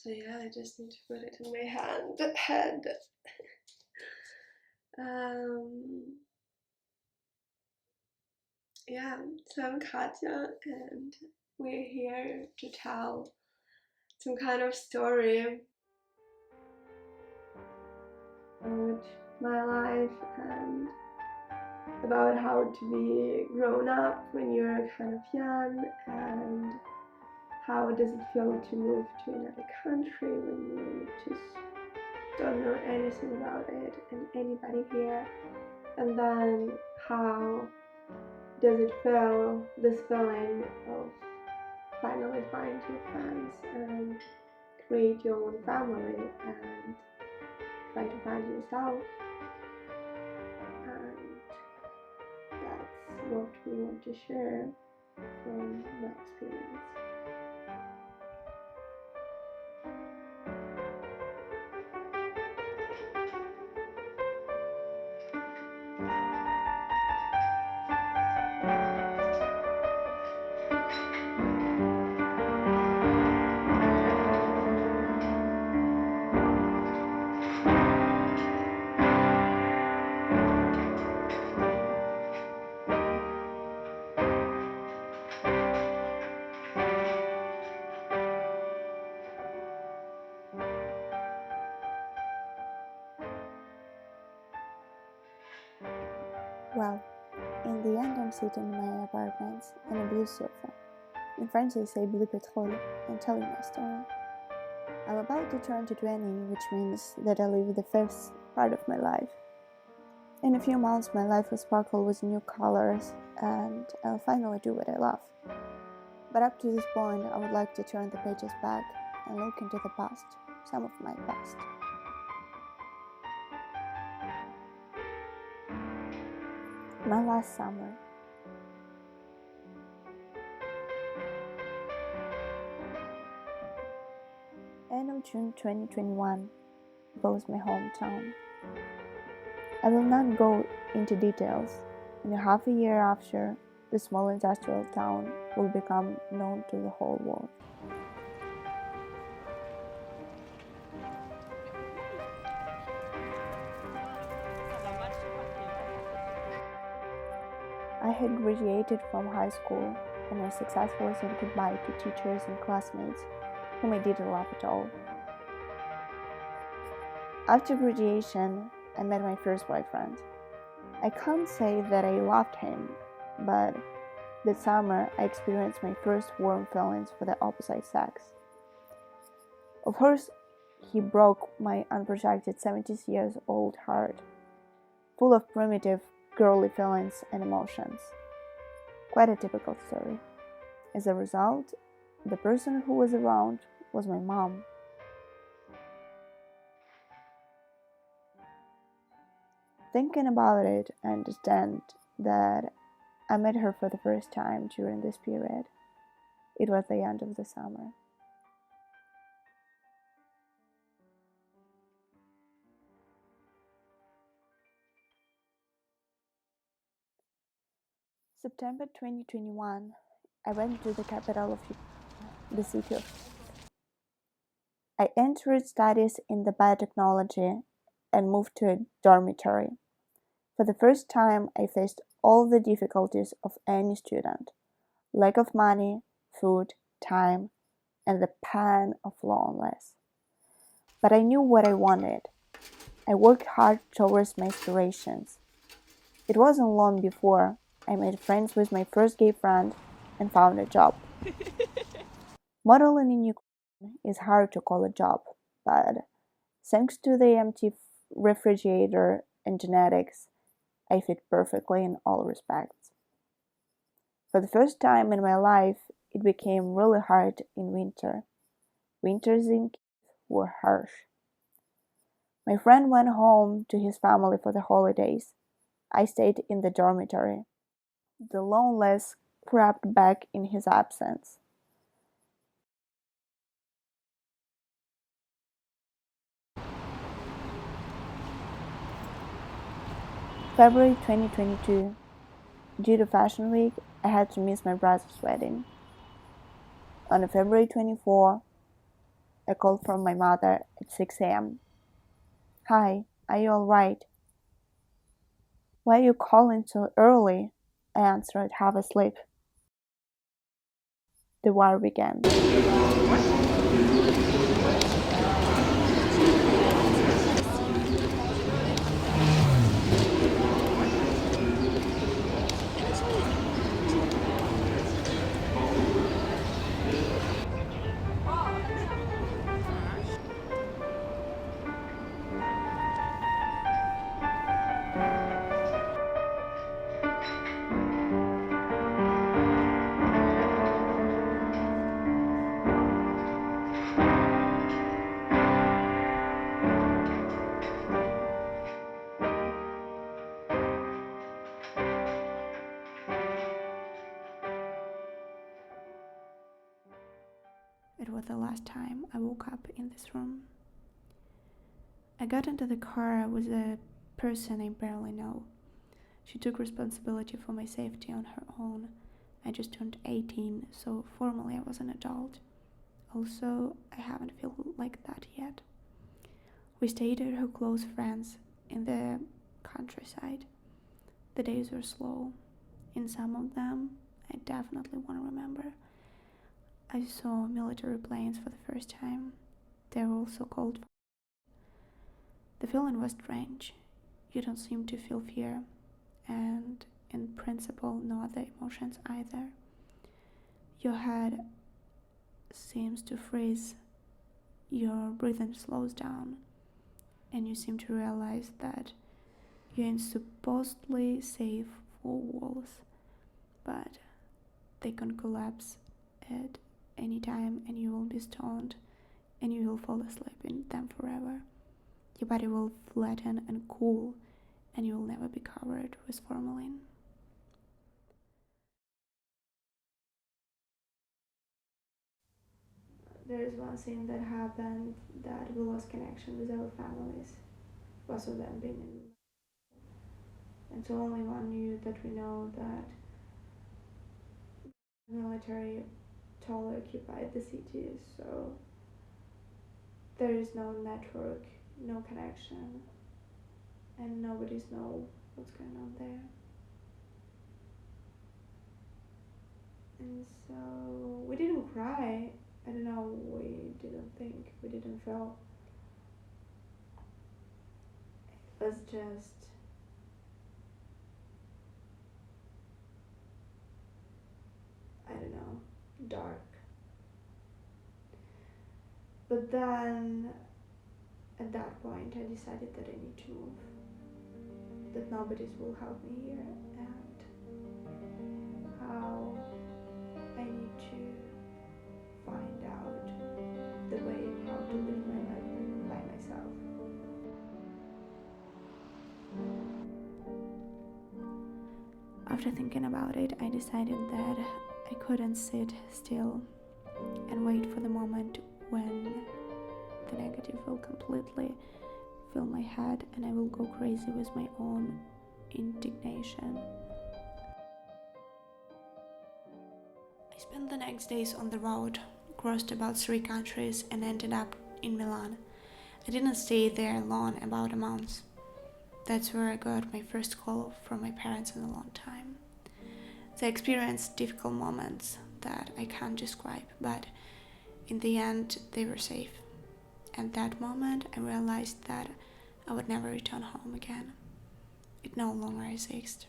So yeah, I just need to put it in my head. Yeah, so I'm Katya, and we're here to tell some kind of story about my life and about how to be grown up when you're kind of young, and how does it feel to move to another country when you just don't know anything about it and anybody here, and then how does it feel, this feeling of finally find your friends and create your own family and try to find yourself. And that's what we want to share from my experience. Well, in the end I'm sitting in my apartment on a blue sofa. In French I say bleu pétrole, and telling my story. I'm about to turn to 20, which means that I live the first part of my life. In a few months my life will sparkle with new colors, and I'll finally do what I love. But up to this point I would like to turn the pages back and look into the past, some of my past. My last summer. End of June 2021, both my hometown. I will not go into details. In a half a year after, the small industrial town will become known to the whole world. I had graduated from high school, and I successfully said goodbye to teachers and classmates whom I didn't love at all. After graduation, I met my first boyfriend. I can't say that I loved him, but that summer I experienced my first warm feelings for the opposite sex. Of course, he broke my unprotected 70-year-old heart, full of primitive, girly feelings and emotions. Quite a typical story. As a result, the person who was around was my mom. Thinking about it, I understand that I met her for the first time during this period. It was the end of the summer. September 2021, I went to the capital of the city of. I entered studies in the biotechnology and moved to a dormitory. For the first time, I faced all the difficulties of any student: lack of money, food, time, and the pain of loneliness. But I knew what I wanted. I worked hard towards my aspirations. It wasn't long before I made friends with my first gay friend and found a job. Modeling in Ukraine is hard to call a job, but thanks to the empty refrigerator and genetics, I fit perfectly in all respects. For the first time in my life, it became really hard in winter. Winters in Kiev were harsh. My friend went home to his family for the holidays. I stayed in the dormitory. The loneliness crept back in his absence. February 2022. Due to Fashion Week, I had to miss my brother's wedding. On February 24, a call from my mother at 6 a.m. "Hi, are you alright?" "Why are you calling so early?" I answered, half asleep. The war began. It was the last time I woke up in this room. I got into the car with a person I barely know. She took responsibility for my safety on her own. I just turned 18, so formally I was an adult. Also, I haven't felt like that yet. We stayed at her close friends in the countryside. The days were slow. In some of them, I definitely want to remember. I saw military planes for the first time. They were also cold. The feeling was strange. You don't seem to feel fear, and in principle, no other emotions either. Your head seems to freeze, your breathing slows down, and you seem to realize that you're in supposedly safe four walls, but they can collapse at any time and you will be stoned and you will fall asleep in them forever. Your body will flatten and cool and you will never be covered with formalin. There is one thing that happened that we lost connection with our families, both of them being in, and so only one knew that we know that the military totally occupied the city, so there is no network, no connection, and nobody's know what's going on there. And so we didn't cry. I don't know, we didn't think, we didn't feel. It was just I don't know, dark. But then at that point I decided that I need to move, that nobody's will help me here, and how I need to find out the way how to live my life by myself. After thinking about it, I decided that I couldn't sit still and wait for the moment when the negative will completely fill my head and I will go crazy with my own indignation. I spent the next days on the road, crossed about 3 countries and ended up in Milan. I didn't stay there long, about a month. That's where I got my first call from my parents in a long time. They experienced difficult moments that I can't describe, but in the end they were safe. At that moment I realized that I would never return home again. It no longer exists.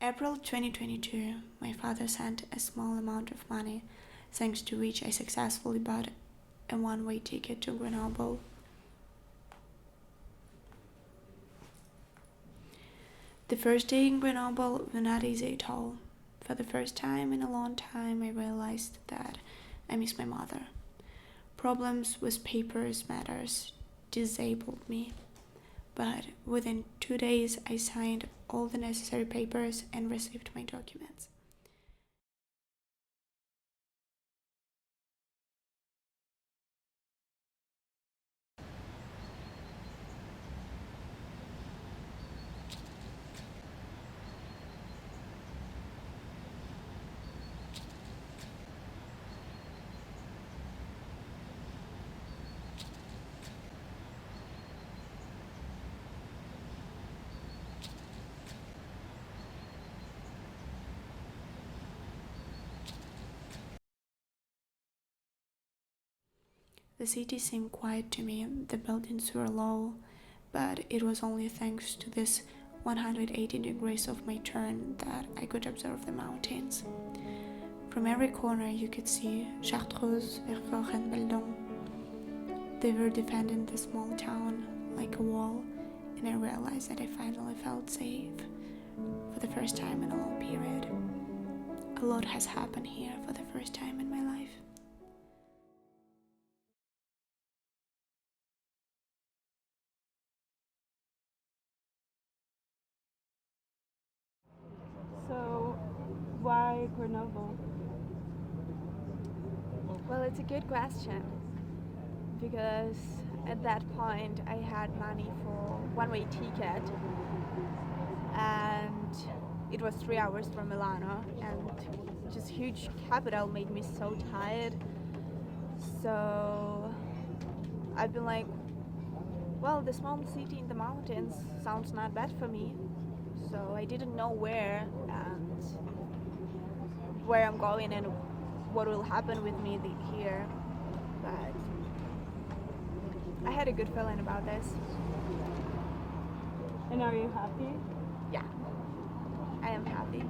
April 2022, my father sent a small amount of money, thanks to which I successfully bought a one-way ticket to Grenoble. The first day in Grenoble was not easy at all. For the first time in a long time, I realized that I miss my mother. Problems with papers matters disabled me. But within 2 days, I signed all the necessary papers and received my documents. The city seemed quiet to me, the buildings were low, but it was only thanks to this 180 degrees of my turn that I could observe the mountains. From every corner you could see Chartreuse, Vercors and Meldon. They were defending the small town like a wall, and I realized that I finally felt safe for the first time in a long period. A lot has happened here for the first time in my life. So, why Grenoble? Well, it's a good question, because at that point I had money for one-way ticket, and it was 3 hours from Milano, and just huge capital made me so tired. So I've been like, well, the small city in the mountains sounds not bad for me. So I didn't know where I'm going and what will happen with me here, but I had a good feeling about this. And are you happy? Yeah, I am happy.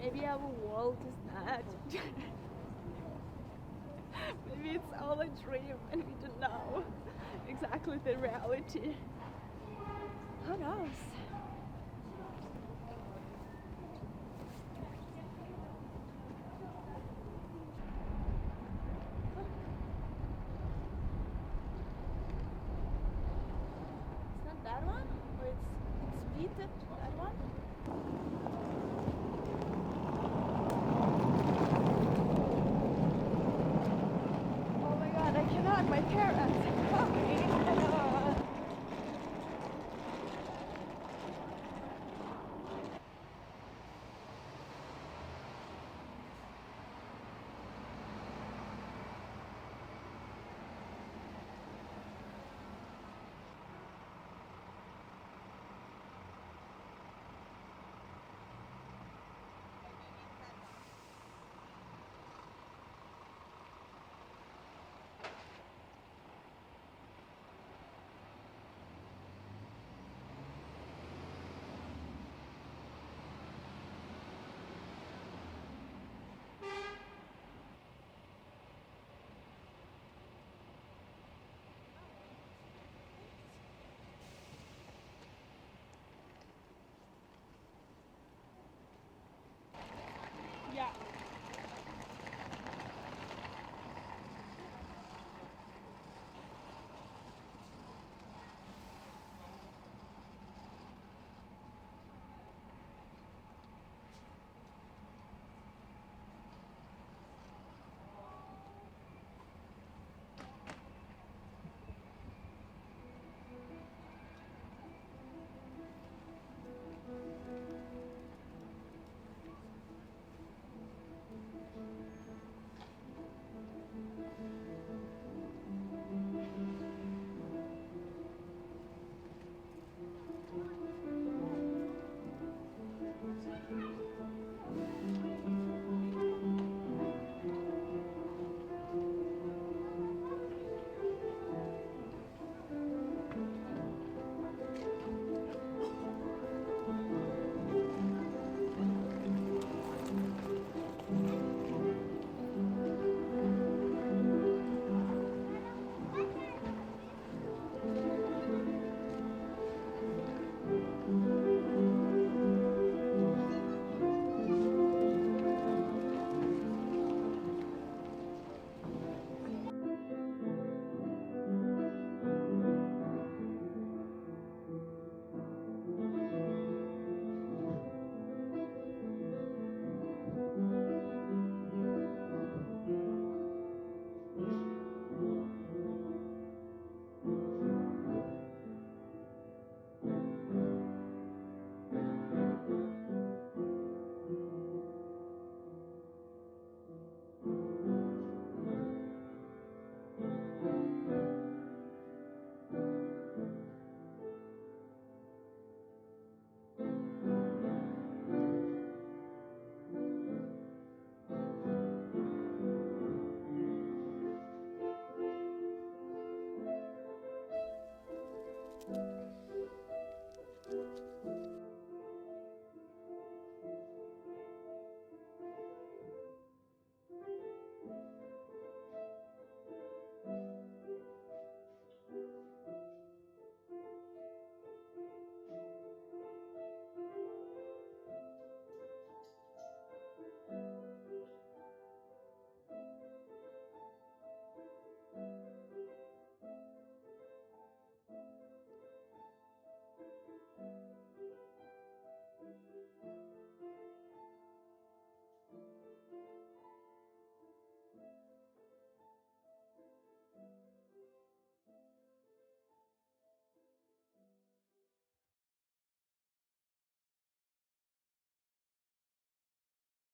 Maybe our world is not. Maybe it's all a dream and we don't know exactly the reality. Who knows? It's not that one? Or it's beat that one?